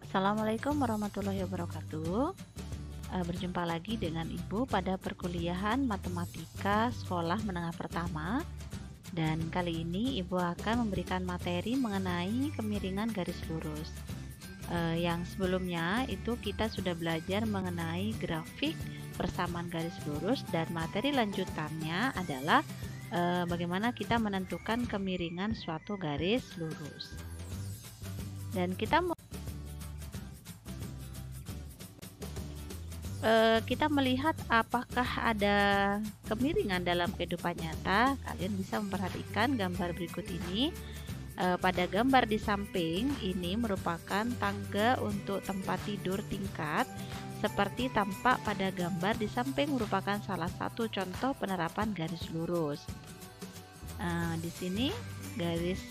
Assalamualaikum warahmatullahi wabarakatuh. Berjumpa lagi dengan Ibu pada perkuliahan Matematika Sekolah Menengah Pertama. Dan kali ini Ibu akan memberikan materi mengenai kemiringan garis lurus. Yang sebelumnya itu kita sudah belajar mengenai grafik persamaan garis lurus, dan materi lanjutannya adalah bagaimana kita menentukan kemiringan suatu garis lurus. Dan kita melihat apakah ada kemiringan dalam kehidupan nyata. Kalian bisa memperhatikan gambar berikut ini. Pada gambar di samping ini merupakan tangga untuk tempat tidur tingkat, seperti tampak pada gambar di samping, merupakan salah satu contoh penerapan garis lurus. Di sini garis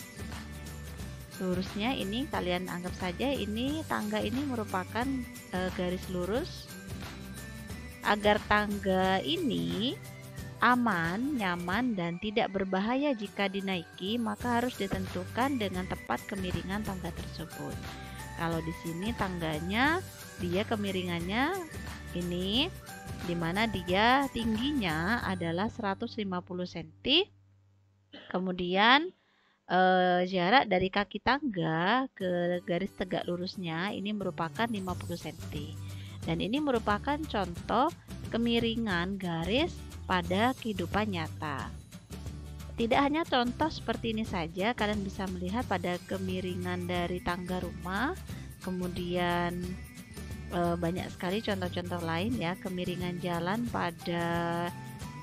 lurusnya ini kalian anggap saja ini tangga ini merupakan garis lurus. Agar tangga ini aman, nyaman, dan tidak berbahaya jika dinaiki, maka harus ditentukan dengan tepat kemiringan tangga tersebut. Kalau di sini tangganya, dia kemiringannya ini, dimana dia tingginya adalah 150 cm. Kemudian jarak dari kaki tangga ke garis tegak lurusnya ini merupakan 50 cm. Dan ini merupakan contoh kemiringan garis pada kehidupan nyata. Tidak hanya contoh seperti ini saja, kalian bisa melihat pada kemiringan dari tangga rumah, kemudian banyak sekali contoh-contoh lain ya, kemiringan jalan pada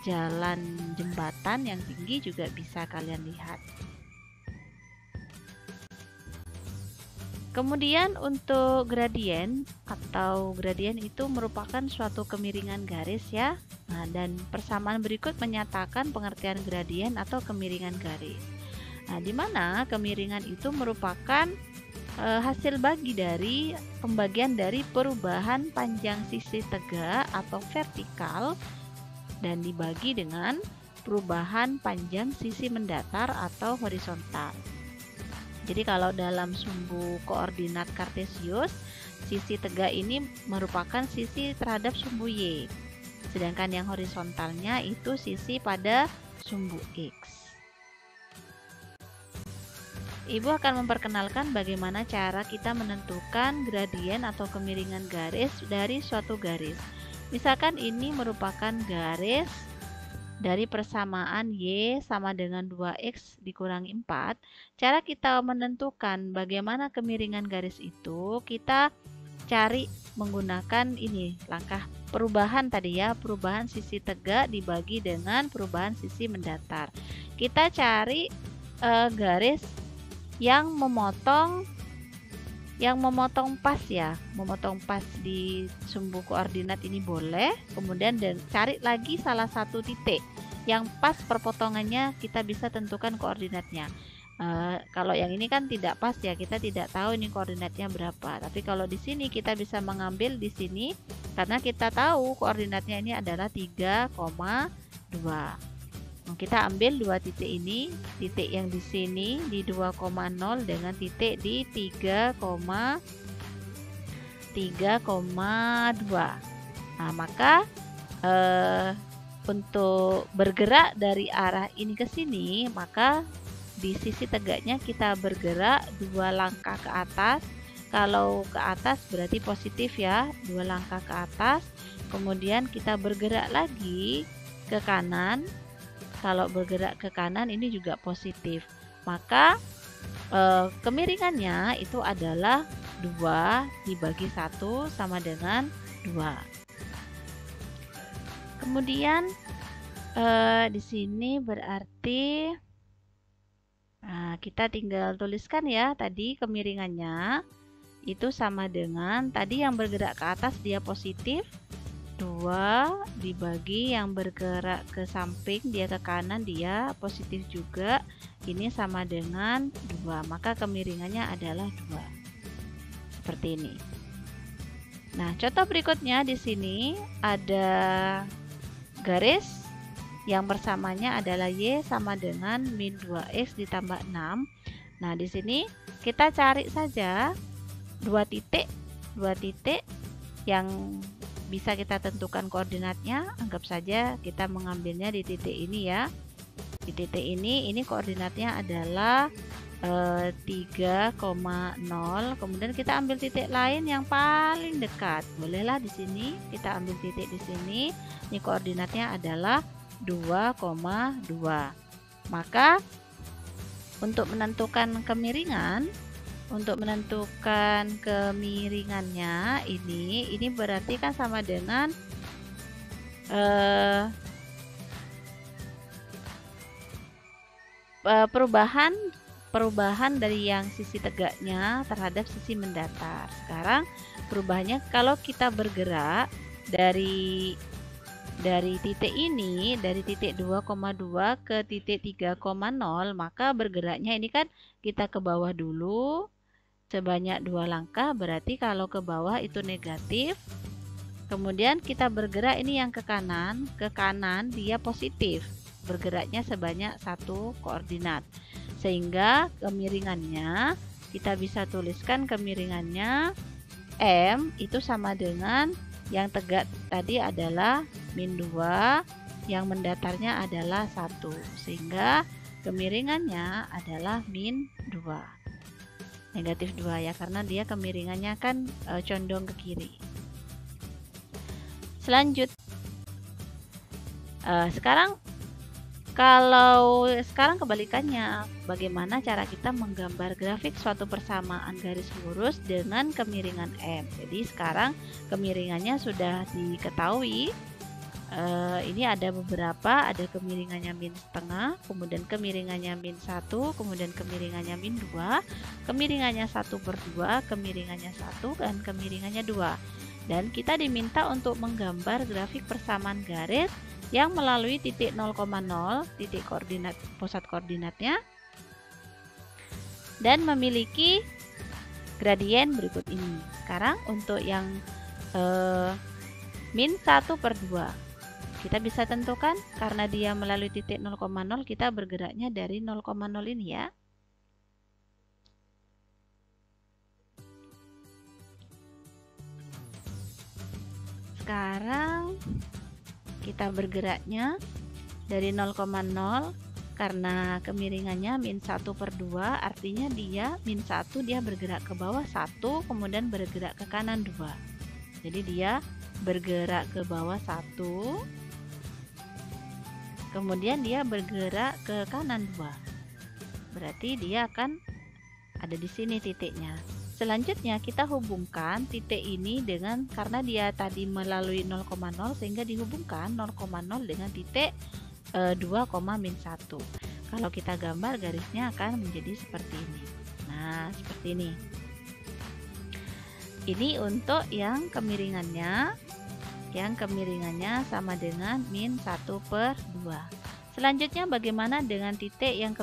jalan jembatan yang tinggi juga bisa kalian lihat. Kemudian untuk gradien itu merupakan suatu kemiringan garis ya. Nah, dan persamaan berikut menyatakan pengertian gradien atau kemiringan garis. Nah, di mana kemiringan itu merupakan hasil bagi dari pembagian dari perubahan panjang sisi tegak atau vertikal dan dibagi dengan perubahan panjang sisi mendatar atau horizontal. Jadi kalau dalam sumbu koordinat kartesius, sisi tegak ini merupakan sisi terhadap sumbu Y. Sedangkan yang horizontalnya itu sisi pada sumbu X. Ibu akan memperkenalkan bagaimana cara kita menentukan gradien atau kemiringan garis dari suatu garis. Misalkan ini merupakan garis dari persamaan Y sama dengan 2X dikurangi 4, cara kita menentukan bagaimana kemiringan garis itu, kita cari menggunakan ini, langkah perubahan tadi ya, perubahan sisi tegak dibagi dengan perubahan sisi mendatar. Kita cari garis yang memotong pas ya, memotong pas di sumbu koordinat ini boleh. Kemudian cari lagi salah satu titik yang pas perpotongannya, kita bisa tentukan koordinatnya. Kalau yang ini kan tidak pas ya, kita tidak tahu ini koordinatnya berapa. Tapi kalau di sini kita bisa mengambil di sini karena kita tahu koordinatnya ini adalah 3,2. Kita ambil dua titik ini, titik yang di sini di 2,0 dengan titik di 3,2. Nah, maka untuk bergerak dari arah ini ke sini, maka di sisi tegaknya kita bergerak 2 langkah ke atas. Kalau ke atas berarti positif ya, 2 langkah ke atas. Kemudian kita bergerak lagi ke kanan. Kalau bergerak ke kanan ini juga positif. Maka kemiringannya itu adalah 2 dibagi 1 sama dengan 2. Kemudian di sini berarti kita tinggal tuliskan ya, tadi kemiringannya itu sama dengan tadi yang bergerak ke atas dia positif, 2 dibagi yang bergerak ke samping dia ke kanan dia positif juga, ini sama dengan 2, maka kemiringannya adalah 2. Seperti ini. Nah, contoh berikutnya di sini ada garis yang bersamanya adalah Y sama dengan min 2X ditambah 6. Nah, di sini kita cari saja 2 titik dua titik yang bisa kita tentukan koordinatnya. Anggap saja kita mengambilnya di titik ini ya. Di titik ini koordinatnya adalah 3,0. Kemudian kita ambil titik lain yang paling dekat. Bolehlah di sini kita ambil titik di sini. Ini koordinatnya adalah 2,2. Maka untuk menentukan kemiringannya ini berarti kan sama dengan perubahan dari yang sisi tegaknya terhadap sisi mendatar. Sekarang perubahannya kalau kita bergerak dari titik ini, dari titik 2,2 ke titik 3,0, maka bergeraknya ini kan kita ke bawah dulu sebanyak 2 langkah, berarti kalau ke bawah itu negatif. Kemudian kita bergerak ini yang ke kanan dia positif, bergeraknya sebanyak 1 koordinat. Sehingga kemiringannya kita bisa tuliskan kemiringannya M itu sama dengan yang tegak tadi adalah -2, yang mendatarnya adalah 1, sehingga kemiringannya adalah -2, negatif 2 ya, karena dia kemiringannya kan condong ke kiri. Sekarang kebalikannya, bagaimana cara kita menggambar grafik suatu persamaan garis lurus dengan kemiringan M. Jadi sekarang kemiringannya sudah diketahui. Ini ada beberapa, ada kemiringannya -setengah, kemudian kemiringannya -1, kemudian kemiringannya -2, kemiringannya 1/2, kemiringannya 1, dan kemiringannya 2. Dan kita diminta untuk menggambar grafik persamaan garis yang melalui titik 0,0, titik koordinat pusat koordinatnya, dan memiliki gradien berikut ini. Sekarang untuk yang -1/2 kita bisa tentukan, karena dia melalui titik 0,0, kita bergeraknya dari 0,0 ini ya. Sekarang kita bergeraknya dari 0,0 karena kemiringannya -1/2, artinya dia -1 dia bergerak ke bawah 1, kemudian bergerak ke kanan 2. Jadi dia bergerak ke bawah 1, kemudian dia bergerak ke kanan 2. Berarti dia akan ada di sini titiknya. Selanjutnya kita hubungkan titik ini dengan, karena dia tadi melalui 0,0 sehingga dihubungkan 0,0 dengan titik 2,-1. Kalau kita gambar garisnya akan menjadi seperti ini. Nah, seperti ini. Ini untuk yang kemiringannya sama dengan -1/2. Selanjutnya bagaimana dengan titik yang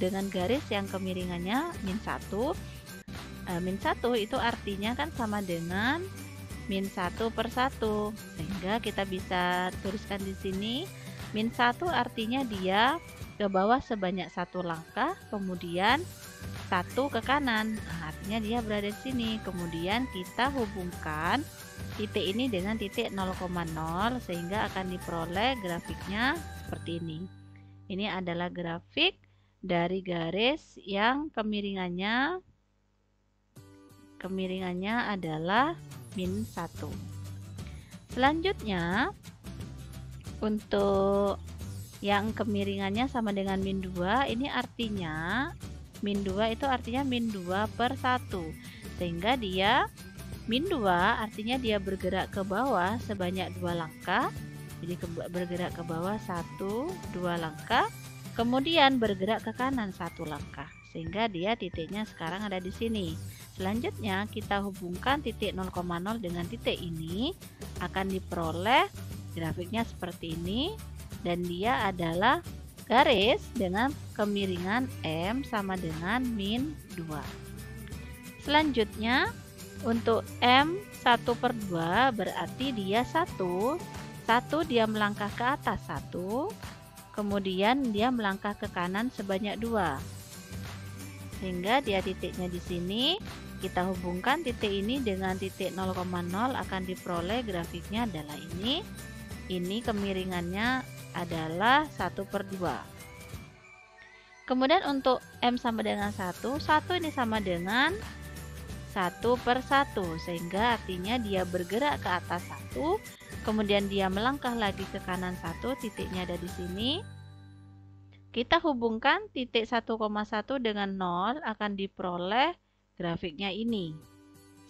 dengan garis yang kemiringannya -1? -1 itu artinya kan sama dengan -1/1, sehingga kita bisa tuliskan di sini -1 artinya dia ke bawah sebanyak 1 langkah, kemudian 1 ke kanan. Nah, artinya dia berada di sini. Kemudian kita hubungkan titik ini dengan titik 0,0 sehingga akan diperoleh grafiknya seperti ini. Ini adalah grafik dari garis yang kemiringannya adalah -1. Selanjutnya untuk yang kemiringannya sama dengan -2, ini artinya -2 itu artinya -2/1, sehingga dia -2 artinya dia bergerak ke bawah sebanyak 2 langkah. Jadi bergerak ke bawah 1, 2 langkah, kemudian bergerak ke kanan 1 langkah, sehingga dia titiknya sekarang ada di sini. Selanjutnya kita hubungkan titik 0,0 dengan titik ini, akan diperoleh grafiknya seperti ini, dan dia adalah garis dengan kemiringan M sama dengan -2. Selanjutnya untuk M 1/2 berarti dia 1 dia melangkah ke atas 1, kemudian dia melangkah ke kanan sebanyak 2. Sehingga dia titiknya di sini, kita hubungkan titik ini dengan titik 0,0 akan diperoleh grafiknya adalah ini. Ini kemiringannya adalah 1/2. Kemudian untuk M sama dengan 1 ini sama dengan 1/1, sehingga artinya dia bergerak ke atas 1, kemudian dia melangkah lagi ke kanan 1, titiknya ada di sini. Kita hubungkan titik 1,1 dengan 0 akan diperoleh grafiknya ini.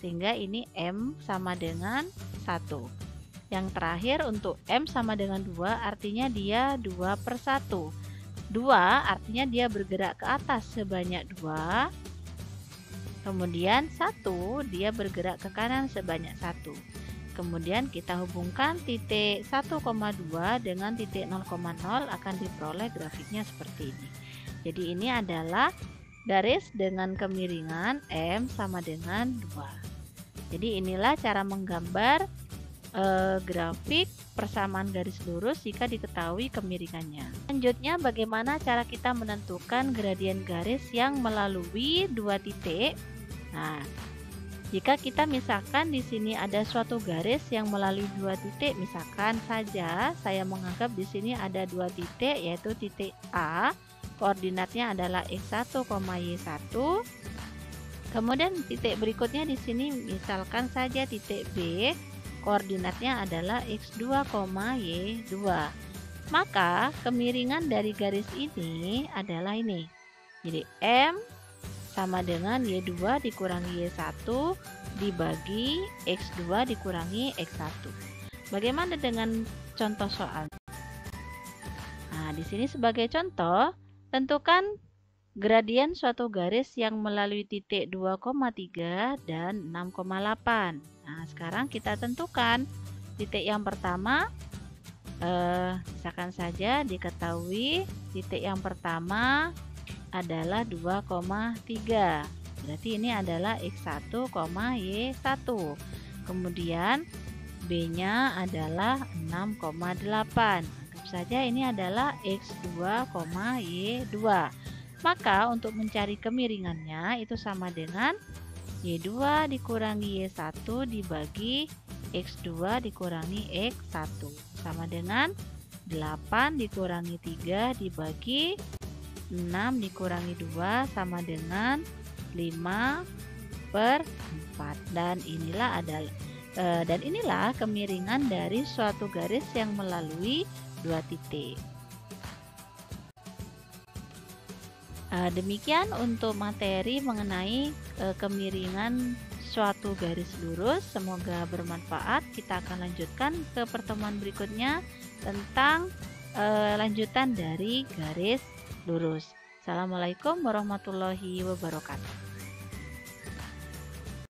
Sehingga ini M sama dengan 1. Yang terakhir untuk M sama dengan 2 artinya dia 2/1. 2 artinya dia bergerak ke atas sebanyak 2. Kemudian 1 dia bergerak ke kanan sebanyak 1. Kemudian kita hubungkan titik 1,2 dengan titik 0,0 akan diperoleh grafiknya seperti ini. Jadi ini adalah garis dengan kemiringan M sama dengan 2. Jadi inilah cara menggambar grafik persamaan garis lurus jika diketahui kemiringannya. Selanjutnya, bagaimana cara kita menentukan gradien garis yang melalui dua titik? Nah, jika kita misalkan di sini ada suatu garis yang melalui dua titik, misalkan saja saya menganggap di sini ada dua titik, yaitu titik A, koordinatnya adalah x1, y1. Kemudian titik berikutnya di sini misalkan saja titik B, koordinatnya adalah x2, y2. Maka kemiringan dari garis ini adalah ini. Jadi M sama dengan y2 dikurangi y1 dibagi x2 dikurangi x1. Bagaimana dengan contoh soal? Nah, di sini sebagai contoh, tentukan gradien suatu garis yang melalui titik 2,3 dan 6,8. Nah, sekarang kita tentukan titik yang pertama, misalkan saja diketahui titik yang pertama adalah 2,3. Berarti ini adalah x1, y1. Kemudian B-nya adalah 6,8. Anggap saja ini adalah x2, y2. Maka untuk mencari kemiringannya itu sama dengan y2 dikurangi y1 dibagi x2 dikurangi x1. Sama dengan 8 dikurangi 3 dibagi 6 dikurangi 2 sama dengan 5/4. Dan inilah kemiringan dari suatu garis yang melalui dua titik. Demikian untuk materi mengenai kemiringan suatu garis lurus. Semoga bermanfaat. Kita akan lanjutkan ke pertemuan berikutnya tentang lanjutan dari garis lurus. Assalamualaikum warahmatullahi wabarakatuh.